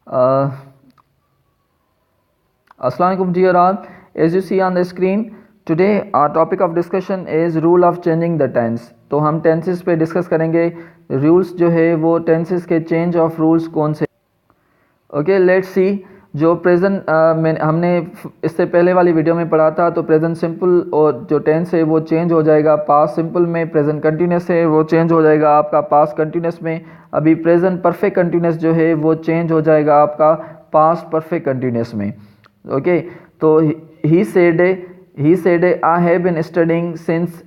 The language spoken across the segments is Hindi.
Assalamu alaikum dear all. As you see on the screen, today our topic of discussion is rule of changing the tense. तो हम tenses पे डिस्कस करेंगे. रूल्स जो है वो tenses के चेंज ऑफ रूल्स कौन से. Okay, let's see. जो प्रेजेंट हमने इससे पहले वाली वीडियो में पढ़ा था, तो प्रेजेंट सिंपल और जो टेंस है वो चेंज हो जाएगा पास्ट सिंपल में. प्रेजेंट कंटिन्यूस है वो चेंज हो जाएगा आपका पास्ट कंटिन्यूस में. अभी प्रेजेंट परफेक्ट कंटिन्यूस जो है वो चेंज हो जाएगा आपका पास्ट परफेक्ट कंटिन्यूस में. ओके, तो he said I have been studying since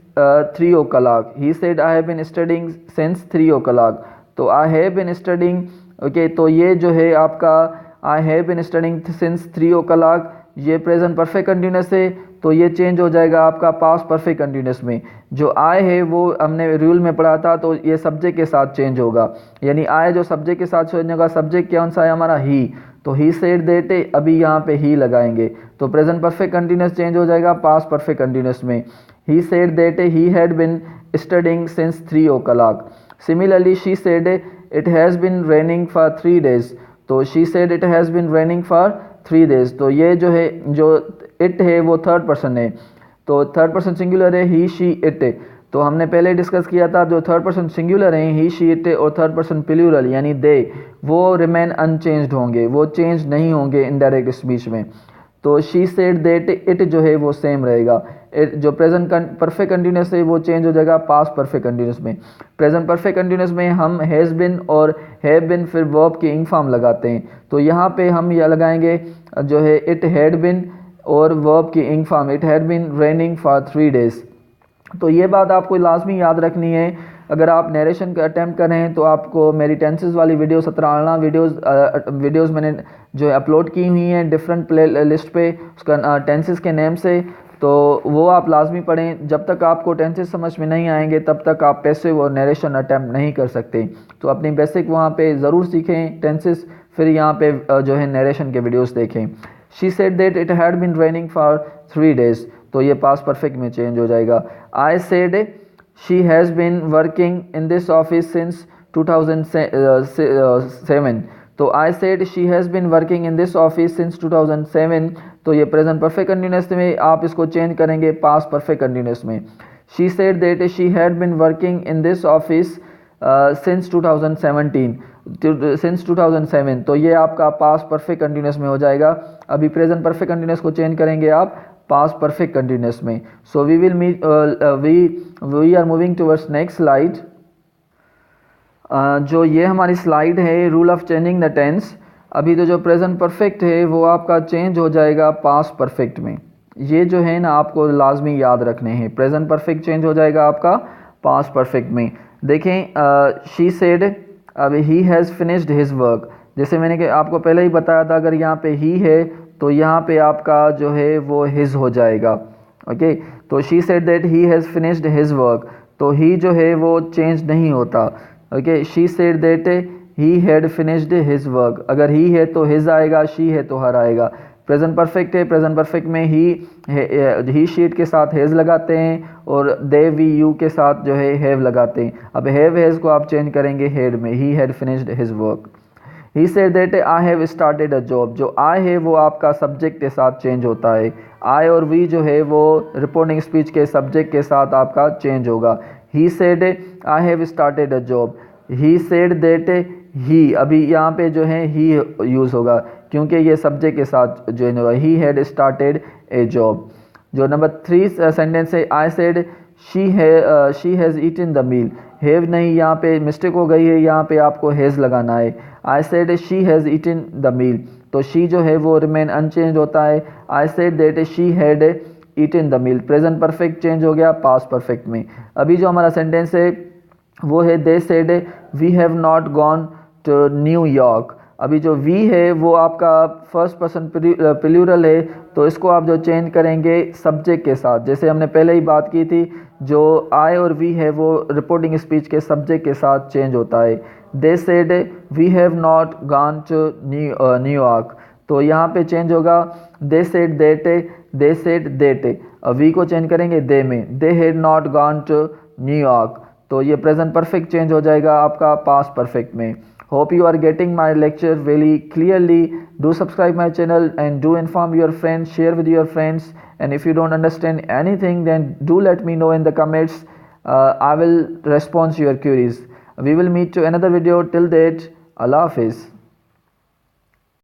3 o'clock. He said I have been studying since 3 o'clock. तो I have been studying. Okay, तो ये जो है आपका I have been studying since 3 o'clock, ये प्रेजेंट परफेक्ट कंटिन्यूस है, तो ये चेंज हो जाएगा आपका पास्ट परफेक्ट कंटिन्यूस में. जो आई है वो हमने रूल में पढ़ा था, तो ये सब्जेक्ट के साथ चेंज होगा. यानी आई जो सब्जेक्ट के साथ चेंज होगा, सब्जेक्ट कौन सा है हमारा, ही. तो ही सेड दैट, अभी यहाँ पे ही लगाएंगे, तो प्रेजेंट परफेक्ट कंटिन्यूस चेंज हो जाएगा पास्ट परफेक्ट कंटिन्यूस में. He said that he had been studying since 3 o'clock. Similarly she said it has been raining for 3 days. तो she said it has been raining for 3 days. तो ये जो है, जो इट है वो थर्ड पर्सन है, तो थर्ड पर्सन सिंगुलर है, ही शी इट. तो हमने पहले डिस्कस किया था, जो थर्ड पर्सन सिंगुलर हैं ही शी इट और थर्ड पर्सन प्लूरल यानी दे, वो रिमेन अनचेंज्ड होंगे, वो चेंज नहीं होंगे इनडायरेक्ट स्पीच में. तो शी सेड दैट, इट जो है वो सेम रहेगा. जो प्रेजेंट परफेक्ट कंटिन्यूस है वो चेंज हो जाएगा पास्ट परफेक्ट कंटिन्यूस में. प्रेजेंट परफेक्ट कंटिन्यूस में हम हैज़ बिन और हैव बिन फिर वर्ब के इंग फॉर्म लगाते हैं. तो यहाँ पे हम यह लगाएंगे जो है इट हैड बिन और वर्ब की इंग form, it had been raining for 3 days. तो ये बात आपको लाजमी याद रखनी है. अगर आप नरेशन का अटैम्प्ट करें तो आपको मेरी टेंसेस वाली वीडियो 17 वीडियोस मैंने जो है अपलोड की हुई हैं डिफरेंट प्ले लिस्ट पे, उसका टेंसेस के नेम से, तो वो आप लाजमी पढ़ें. जब तक आपको टेंसेस समझ में नहीं आएंगे तब तक आप पैसिव और नरेशन अटैम्प्ट नहीं कर सकते. तो अपनी बेसिक वहाँ पे ज़रूर सीखें टेंसेस, फिर यहाँ पे जो है नरेशन के वीडियोस देखें. She said that it had been raining for 3 days. तो ये पास्ट परफेक्ट में चेंज हो जाएगा. I said she has been working in this office since 2007. तो I said she has been working in this office since 2007. तो ये प्रेजेंट परफेक्ट कंटिन्यूस में आप इसको चेंज करेंगे पास्ट परफेक्ट कंटिन्यूस में. She said that she had been working in this office since 2017. Since 2007. तो ये आपका पास्ट परफेक्ट कंटिन्यूस में हो जाएगा. अभी प्रेजेंट परफेक्ट कंटिन्यूस को चेंज करेंगे आप पास्ट परफेक्ट कंटिन्यूस में. So we will meet we are moving towards next slide. जो ये हमारी स्लाइड है rule of changing the tense. अभी तो जो प्रेजेंट परफेक्ट है वो आपका चेंज हो जाएगा पास्ट परफेक्ट में. ये जो है ना आपको लाजमी याद रखने हैं. प्रेजेंट परफेक्ट चेंज हो जाएगा आपका पास्ट परफेक्ट में. देखें, शी सेड, अब he has finished his work. जैसे मैंने आपको पहले ही बताया था, अगर यहाँ पे ही है तो यहाँ पे आपका जो है वो हिज हो जाएगा. ओके, तो she said that he has finished his work. तो ही जो है वो चेंज नहीं होता. Okay, she said that he had finished his work. अगर ही है तो हिज आएगा, शी है तो हर आएगा. प्रेजेंट परफेक्ट है, प्रेजेंट परफेक्ट में ही शीट के साथ हैज़ लगाते हैं और दे वी यू के साथ जो है हैव लगाते हैं. अब हैव हैज़ को आप चेंज करेंगे हैड में. He had finished his work. He said that I have started a job. जो आई है वो आपका सब्जेक्ट के साथ चेंज होता है. आई और वी जो है वो रिपोर्टिंग स्पीच के सब्जेक्ट के साथ आपका चेंज होगा. ही said I have started a job. He said that ही, अभी यहाँ पे जो है ही यूज़ होगा क्योंकि ये सब्जेक्ट के साथ जो है. He had started a job. जो नंबर 3 सेंटेंस है, I said she has eaten the meal. Have नहीं, यहाँ पे मिस्टेक हो गई है, यहाँ पे आपको हैज़ लगाना है. I said she has eaten the meal. तो शी जो है वो रिमेन अनचेंज होता है. I said that she had eaten the meal. Present perfect change हो गया पास्ट परफेक्ट में. अभी जो हमारा सेंटेंस है वो है they said we have not gone to New York. अभी जो वी है वो आपका फर्स्ट पर्सन प्लूरल है, तो इसको आप जो चेंज करेंगे सब्जेक्ट के साथ. जैसे हमने पहले ही बात की थी, जो आई और वी है वो रिपोर्टिंग स्पीच के सब्जेक्ट के साथ चेंज होता है. They said we have not gone to New York. तो यहाँ पे चेंज होगा दे सेड दैट. वी को चेंज करेंगे दे में. They had not gone to New York. तो ये प्रेजेंट परफेक्ट चेंज हो जाएगा आपका पास्ट परफेक्ट में. Hope you are getting my lecture very clearly. Do subscribe my channel and do inform your friends, share with your friends, and if you don't understand anything then do let me know in the comments. I will respond to your queries. We will meet to another video. Till date, Allah Hafiz.